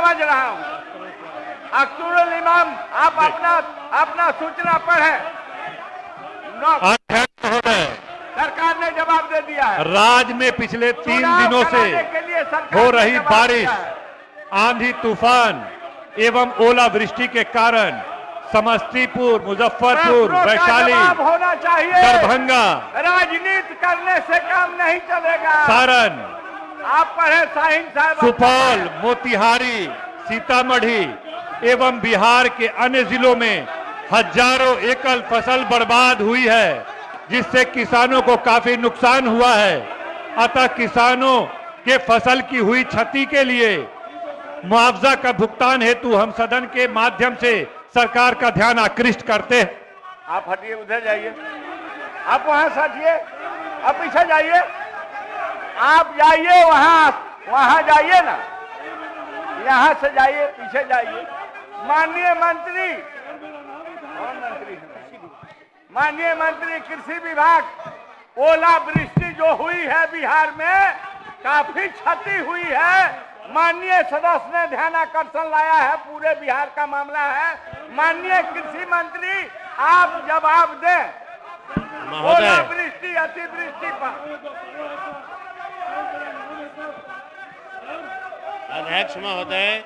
समझ रहा हूँ। अख्तरुल इमाम, आप अपना सूचना पढ़ें। अध्यक्ष महोदय, सरकार ने जवाब दे दिया है। राज्य में पिछले 3 दिनों से हो रही बारिश, आंधी तूफान एवं ओलावृष्टि के कारण समस्तीपुर, मुजफ्फरपुर, वैशाली, होना चाहिए। दरभंगा, राजनीति करने से काम नहीं चलेगा। सारण, आप पढ़े शाहीन साहब, सुपौल, मोतिहारी, सीतामढ़ी एवं बिहार के अन्य जिलों में हजारों एकड़ फसल बर्बाद हुई है, जिससे किसानों को काफी नुकसान हुआ है। अतः किसानों के फसल की हुई क्षति के लिए मुआवजा का भुगतान हेतु हम सदन के माध्यम से सरकार का ध्यान आकृष्ट करते हैं। आप हटिए, उधर जाइए, आप वहां से हटिए, आप पीछे जाइए, आप जाइए वहां जाइए ना, यहां से जाइए, पीछे जाइए। माननीय मंत्री, कौन मंत्री है? माननीय मंत्री कृषि विभाग, ओलावृष्टि जो हुई है बिहार में, काफी क्षति हुई है। माननीय सदस्य ने ध्यान आकर्षण लाया है, पूरे बिहार का मामला है। माननीय कृषि मंत्री, आप जवाब दें ओलावृष्टि, अतिवृष्टि पर। अध्यक्ष महोदय,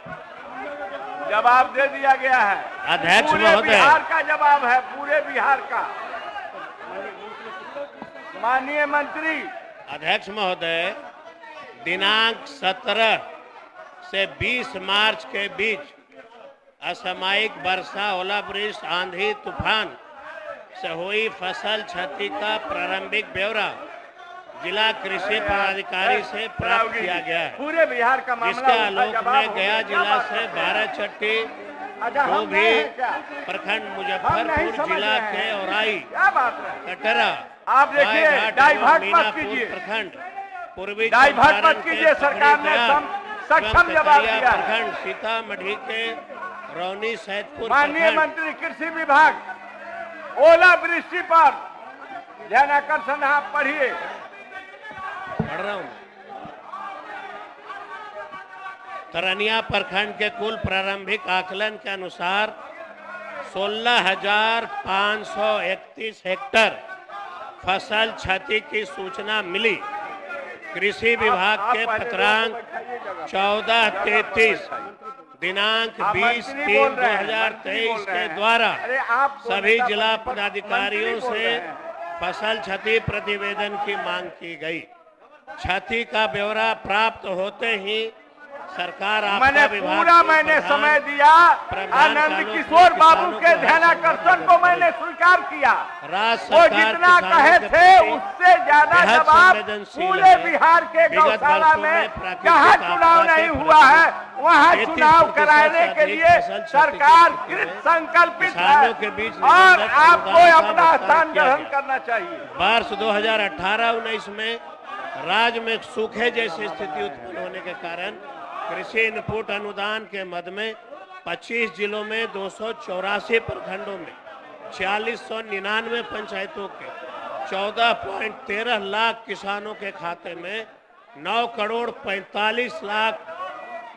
जवाब दे दिया गया है। अध्यक्ष पूरे महोदय, बिहार का जवाब है, पूरे बिहार का। माननीय मंत्री, अध्यक्ष महोदय, दिनांक 17 से 20 मार्च के बीच असामयिक वर्षा, ओलावृष्टि, आंधी तूफान से हुई फसल क्षति का प्रारंभिक ब्यौरा जिला कृषि पदाधिकारी से प्राप्त किया गया है। पूरे बिहार का मामला, जिसके आलोक में गया जिला से 12 चट्टी, गोभी प्रखंड, मुजफ्फरपुर जिला के औराई, कटरा, आप देखिए, डाइवर्ट मत कीजिए प्रखंड, पूर्वी डाइवर्ट मत कीजिए, सरकार ने सक्षम जवाब दिया है। प्रखंड, सीतामढ़ी के रौनी, सैदपुर। माननीय मंत्री कृषि विभाग, ओलावृष्टि पर ध्यान आकर्षण, आप पढ़िए। पढ़ रहा हूं। तरनिया प्रखंड के कुल प्रारंभिक आकलन के अनुसार 16,531 हेक्टेयर फसल क्षति की सूचना मिली। कृषि विभाग के पत्रांक 1433 दिनांक 20/3/2023 के द्वारा सभी जिला पदाधिकारियों से फसल क्षति प्रतिवेदन की मांग की गई। क्षति का ब्यौरा प्राप्त होते ही सरकार आपदा विभाग मैंने समय दिया, आनंद किशोर बाबू के ध्यानाकर्षण को मैंने स्वीकार किया। वो जितना कहे थे उससे ज्यादा जवाब पूरे बिहार के गौशाला में जहाँ चुनाव नहीं हुआ है वहाँ चुनाव कराने के लिए सरकार कृत संकल्पित है और आपको अपना स्थान ग्रहण करना चाहिए। वर्ष 2018-19 में राज्य में सूखे जैसी स्थिति उत्पन्न होने के कारण कृषि इनपुट अनुदान के मद में 25 जिलों में 284 प्रखंडों में 4699 पंचायतों के 14.13 लाख किसानों के खाते में 9 करोड़ 45 लाख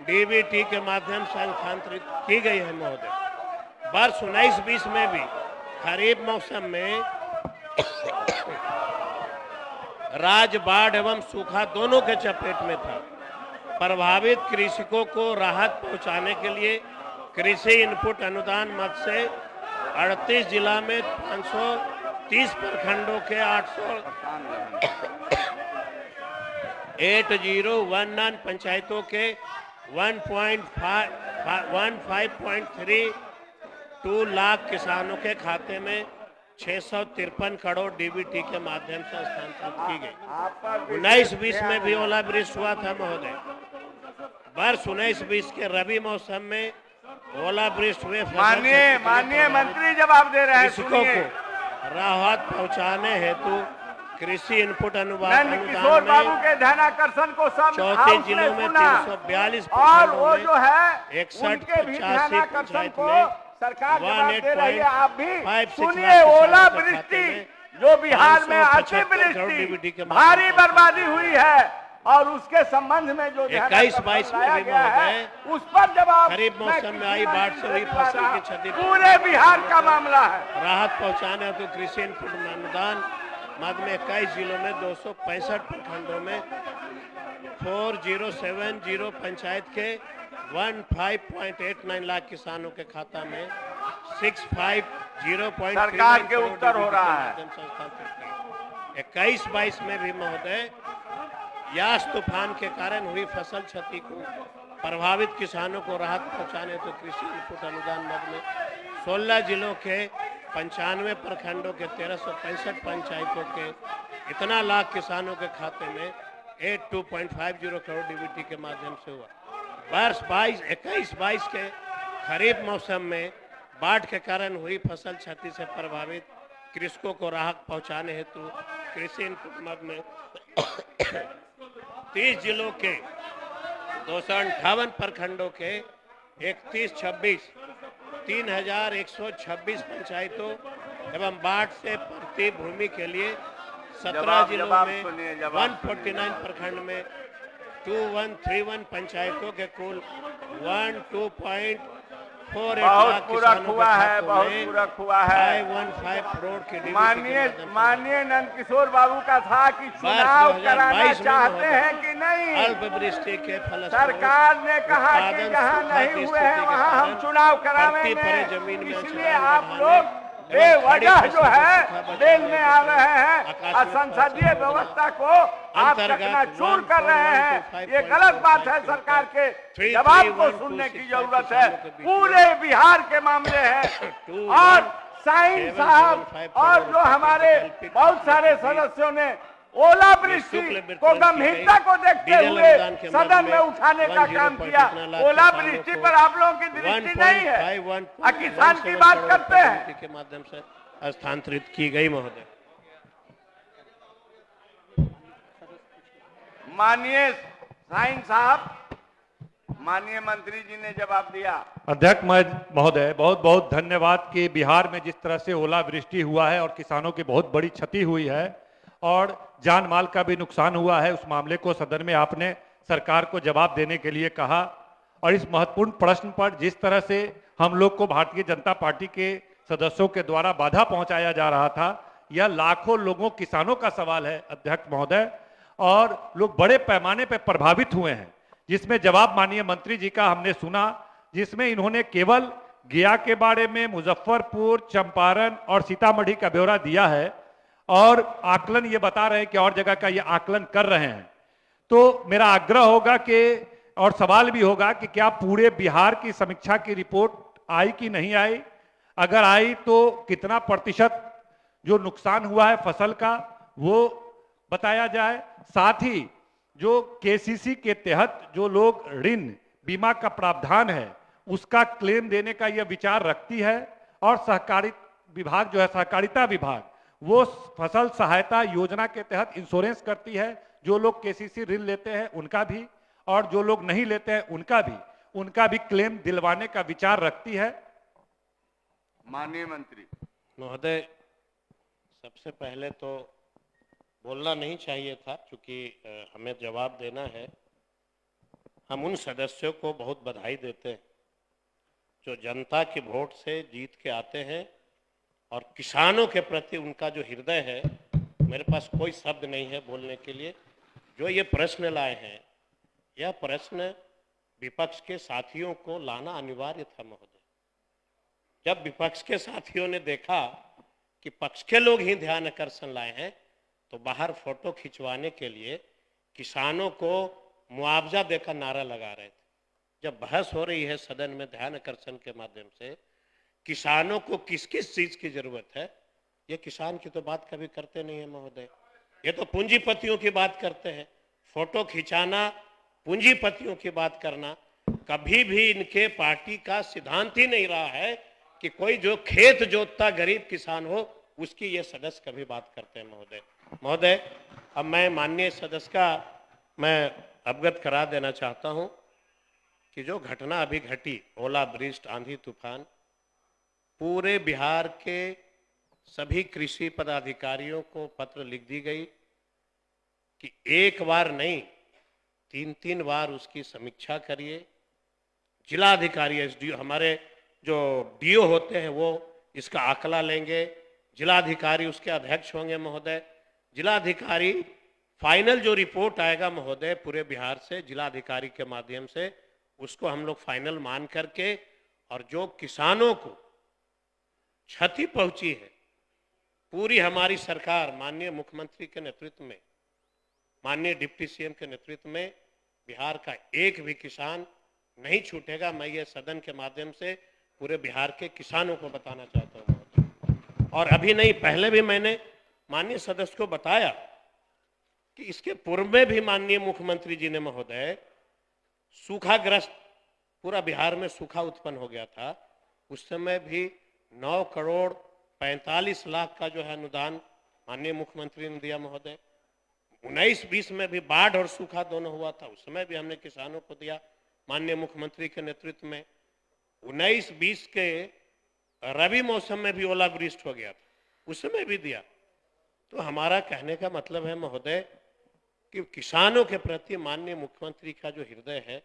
डीबीटी के माध्यम से हस्तांतरित की गई है महोदय। वर्ष 19-20 में भी खरीफ मौसम में राज्य बाढ़ एवं सूखा दोनों के चपेट में था। प्रभावित कृषकों को राहत पहुंचाने के लिए कृषि इनपुट अनुदान मद से 38 जिला में 530 प्रखंडों के 8019 पंचायतों के 15.32 लाख किसानों के खाते में 653 करोड़ डीबीटी के माध्यम से हस्तांतरित की गई। 19-20 में भी ओलावृष्टि हुआ था महोदय। वर्ष 19-20 के रबी मौसम में ओलावृष्टि हुए माननीय मंत्री जवाब दे रहे हैं। कृषकों को राहत पहुंचाने हेतु कृषि इनपुट अनुदान किशोर बाबू के ध्यानाकर्षण को 34 जिलों में 342 और वो जो है 61-85 पंचायत में सरकार जवाब दे रही है। आप भी सुनिए, ओलावृष्टि जो बिहार में अतिवृष्टि भारी बर्बादी हुई है, और उसके संबंध में जो 21-22 में लाया भी गया है महोदय, उस पर जवाब खरीफ मौसम में आई बाढ़ से हुई फसल की क्षति पूरे बिहार का मामला है। राहत पहुंचाने हेतु कृषि इनपुट अनुदान मद में 21 जिलों में 265 प्रखंडों में 4070 पंचायत के 15.89 लाख किसानों के खाता में 650.39 सरकार के उत्तर हो रहा है। 21-22 में भी महोदय यास तूफान के कारण हुई फसल क्षति को प्रभावित किसानों को राहत पहुंचाने तो कृषि इनपुट अनुदान मद में 16 जिलों के 95 प्रखंडों के 1365 पंचायतों के इतना लाख किसानों के खाते में 82.50 करोड़ डीबीटी के माध्यम से हुआ। वर्ष 21-22 के खरीफ मौसम में बाढ़ के कारण हुई फसल क्षति से प्रभावित कृषकों को राहत पहुंचाने हेतु कृषि इनपुट मद में 30 जिलों के 258 प्रखंडों के 3126 पंचायतों एवं बाढ़ से प्रति भूमि के लिए 17 जिलों में 149 प्रखंड में 2131 पंचायतों के कुल 12.48 बहुत पूरा हुआ है, बहुत पूरा हुआ है। 515 करोड़ की माननीय नंदकिशोर बाबू का था कि चुनाव कराना चाहते हैं कि नहीं। अल्पवृष्टि के फल सरकार ने कहा कि जहां नहीं हुए हैं वहां हम चुनाव करावेंगे। इसलिए आप लोग बेवजह जो है बेल में आ रहे हैं और संसदीय व्यवस्था को आप चकनाचूर कर रहे हैं। ये गलत बात है। सरकार के जवाब को सुनने की जरूरत है। पूरे बिहार के मामले हैं और साइन साहब और जो हमारे बहुत सारे सदस्यों ने ओलावृष्टि को गंभीरता को देखते हुए सदन में उठाने का काम किया। ओलावृष्टि पर आप लोगों की दृष्टि नहीं है, किसान की बात करते हैं के माध्यम से हस्तांतरित की गई। महोदय माननीय साइन साहब, माननीय मंत्री जी ने जवाब दिया। अध्यक्ष महोदय बहुत बहुत धन्यवाद कि बिहार में जिस तरह से ओलावृष्टि हुआ है और किसानों की बहुत बड़ी क्षति हुई है और जान माल का भी नुकसान हुआ है, उस मामले को सदन में आपने सरकार को जवाब देने के लिए कहा। और इस महत्वपूर्ण प्रश्न पर जिस तरह से हम लोग को भारतीय जनता पार्टी के सदस्यों के द्वारा बाधा पहुंचाया जा रहा था, यह लाखों लोगों किसानों का सवाल है अध्यक्ष महोदय, और लोग बड़े पैमाने पर प्रभावित हुए हैं। जिसमें जवाब माननीय मंत्री जी का हमने सुना, जिसमें इन्होंने केवल गया के बारे में, मुजफ्फरपुर, चंपारण और सीतामढ़ी का ब्यौरा दिया है और आकलन ये बता रहे हैं कि और जगह का ये आकलन कर रहे हैं। तो मेरा आग्रह होगा कि और सवाल भी होगा कि क्या पूरे बिहार की समीक्षा की रिपोर्ट आई कि नहीं आई, अगर आई तो कितना प्रतिशत जो नुकसान हुआ है फसल का वो बताया जाए। साथ ही जो केसीसी के तहत जो लोग ऋण बीमा का प्रावधान है उसका क्लेम देने का यह विचार रखती है, और सहकारी विभाग जो है सहकारिता विभाग वो फसल सहायता योजना के तहत इंश्योरेंस करती है। जो लोग केसीसी ऋण लेते हैं उनका भी और जो लोग नहीं लेते हैं उनका भी क्लेम दिलवाने का विचार रखती है। माननीय मंत्री महोदय, सबसे पहले तो बोलना नहीं चाहिए था, क्योंकि हमें जवाब देना है। हम उन सदस्यों को बहुत बधाई देते हैं जो जनता की वोट से जीत के आते हैं और किसानों के प्रति उनका जो हृदय है, मेरे पास कोई शब्द नहीं है बोलने के लिए। जो ये प्रश्न लाए हैं, यह प्रश्न विपक्ष के साथियों को लाना अनिवार्य था महोदय। जब विपक्ष के साथियों ने देखा कि पक्ष के लोग ही ध्यान आकर्षण लाए हैं, तो बाहर फोटो खिंचवाने के लिए किसानों को मुआवजा देकर नारा लगा रहे थे। जब बहस हो रही है सदन में ध्यान आकर्षण के माध्यम से, किसानों को किस किस चीज की जरूरत है, ये किसान की तो बात कभी करते नहीं है महोदय। ये तो पूंजीपतियों की बात करते हैं। फोटो खिंचाना, पूंजीपतियों की बात करना कभी भी इनके पार्टी का सिद्धांत ही नहीं रहा है कि कोई जो खेत जोतता गरीब किसान हो उसकी ये सदस्य कभी बात करते हैं महोदय। महोदय, अब मैं माननीय सदस्य का मैं अवगत करा देना चाहता हूं कि जो घटना अभी घटी, ओलावृष्टि, आंधी तूफान, पूरे बिहार के सभी कृषि पदाधिकारियों को पत्र लिख दी गई कि एक बार नहीं 3 बार उसकी समीक्षा करिए। जिलाधिकारी एसडीओ हमारे जो डीओ होते हैं वो इसका आकला लेंगे, जिलाधिकारी उसके अध्यक्ष होंगे महोदय। जिलाधिकारी फाइनल जो रिपोर्ट आएगा महोदय पूरे बिहार से जिलाधिकारी के माध्यम से उसको हम लोग फाइनल मान करके, और जो किसानों को क्षति पहुंची है पूरी हमारी सरकार माननीय मुख्यमंत्री के नेतृत्व में, माननीय डिप्टी सीएम के नेतृत्व में बिहार का एक भी किसान नहीं छूटेगा। मैं ये सदन के माध्यम से पूरे बिहार के किसानों को बताना चाहता हूँ। और अभी नहीं, पहले भी मैंने माननीय सदस्य को बताया कि इसके पूर्व में भी माननीय मुख्यमंत्री जी ने महोदय सूखाग्रस्त पूरा बिहार में सूखा उत्पन्न हो गया था, उस समय भी 9 करोड़ 45 लाख का जो है अनुदान माननीय मुख्यमंत्री ने दिया महोदय। 19-20 में भी बाढ़ और सूखा दोनों हुआ था, उस समय भी हमने किसानों को दिया माननीय मुख्यमंत्री के नेतृत्व में। 19-20 के रबी मौसम में भी ओलावृष्टि हो गया था, उस समय भी दिया। तो हमारा कहने का मतलब है महोदय कि किसानों के प्रति माननीय मुख्यमंत्री का जो हृदय है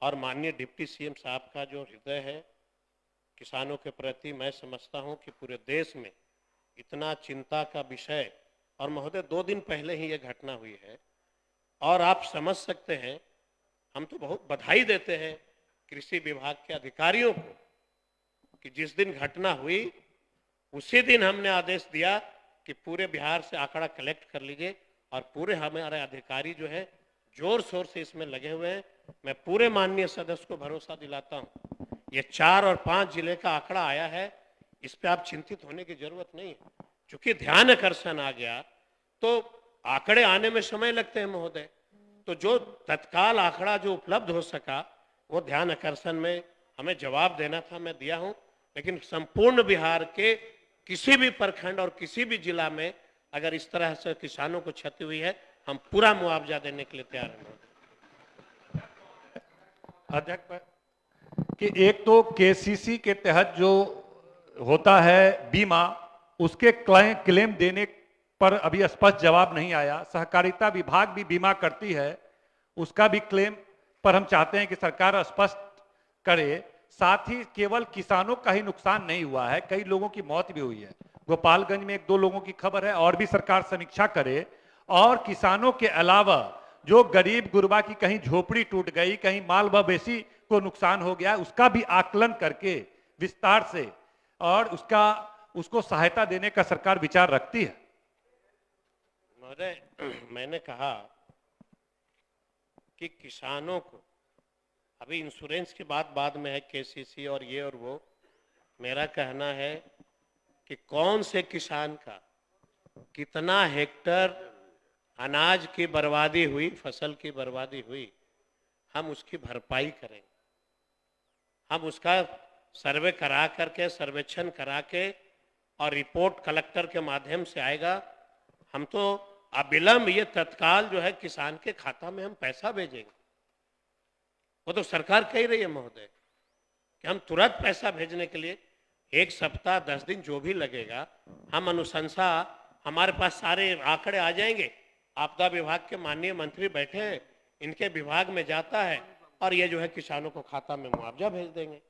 और माननीय डिप्टी सीएम साहब का जो हृदय है किसानों के प्रति, मैं समझता हूं कि पूरे देश में इतना चिंता का विषय। और महोदय 2 दिन पहले ही ये घटना हुई है और आप समझ सकते हैं, हम तो बहुत बधाई देते हैं कृषि विभाग के अधिकारियों को कि जिस दिन घटना हुई उसी दिन हमने आदेश दिया कि पूरे बिहार से आंकड़ा कलेक्ट कर लीजिए, और पूरे हमारे अधिकारी जो है जोर शोर से इसमें लगे हुए हैं। मैं पूरे माननीय सदस्य को भरोसा दिलाता हूं, ये 4 और 5 जिले का आंकड़ा आया है, इस पे आप चिंतित होने की जरूरत नहीं है। चूंकि ध्यान आकर्षण आ गया तो आंकड़े आने में समय लगते हैं महोदय, तो जो तत्काल आंकड़ा जो उपलब्ध हो सका वो ध्यान आकर्षण में हमें जवाब देना था, मैं दिया हूं। लेकिन संपूर्ण बिहार के किसी भी प्रखंड और किसी भी जिला में अगर इस तरह से किसानों को क्षति हुई है, हम पूरा मुआवजा देने के लिए तैयार हैं। अध्यक्ष कि एक तो केसीसी के तहत जो होता है बीमा, उसके क्लेम देने पर अभी स्पष्ट जवाब नहीं आया। सहकारिता विभाग भी बीमा करती है, उसका भी क्लेम पर हम चाहते हैं कि सरकार स्पष्ट करे। साथ ही केवल किसानों का ही नुकसान नहीं हुआ है, कई लोगों की मौत भी हुई है। गोपालगंज में 1-2 लोगों की खबर है, और भी सरकार समीक्षा करे। और किसानों के अलावा जो गरीब गुरबा की कहीं झोपड़ी टूट गई, कहीं माल मवेशी को नुकसान हो गया, उसका भी आकलन करके विस्तार से और उसको सहायता देने का सरकार विचार रखती है। महोदय, मैंने कहा कि किसानों को अभी इंश्योरेंस की बात बाद में है, केसीसी और ये और वो। मेरा कहना है कि कौन से किसान का कितना हेक्टर अनाज की बर्बादी हुई, फसल की बर्बादी हुई, हम उसकी भरपाई करेंगे। हम उसका सर्वे करा करके, सर्वेक्षण करा के और रिपोर्ट कलेक्टर के माध्यम से आएगा। हम तो अविलंब ये तत्काल जो है किसान के खाता में हम पैसा भेजेंगे। वो तो सरकार कह रही है महोदय कि हम तुरंत पैसा भेजने के लिए 1 सप्ताह 10 दिन जो भी लगेगा, हम अनुशंसा, हमारे पास सारे आंकड़े आ जाएंगे। आपदा विभाग के माननीय मंत्री बैठे हैं, इनके विभाग में जाता है और ये जो है किसानों को खाता में मुआवजा भेज देंगे।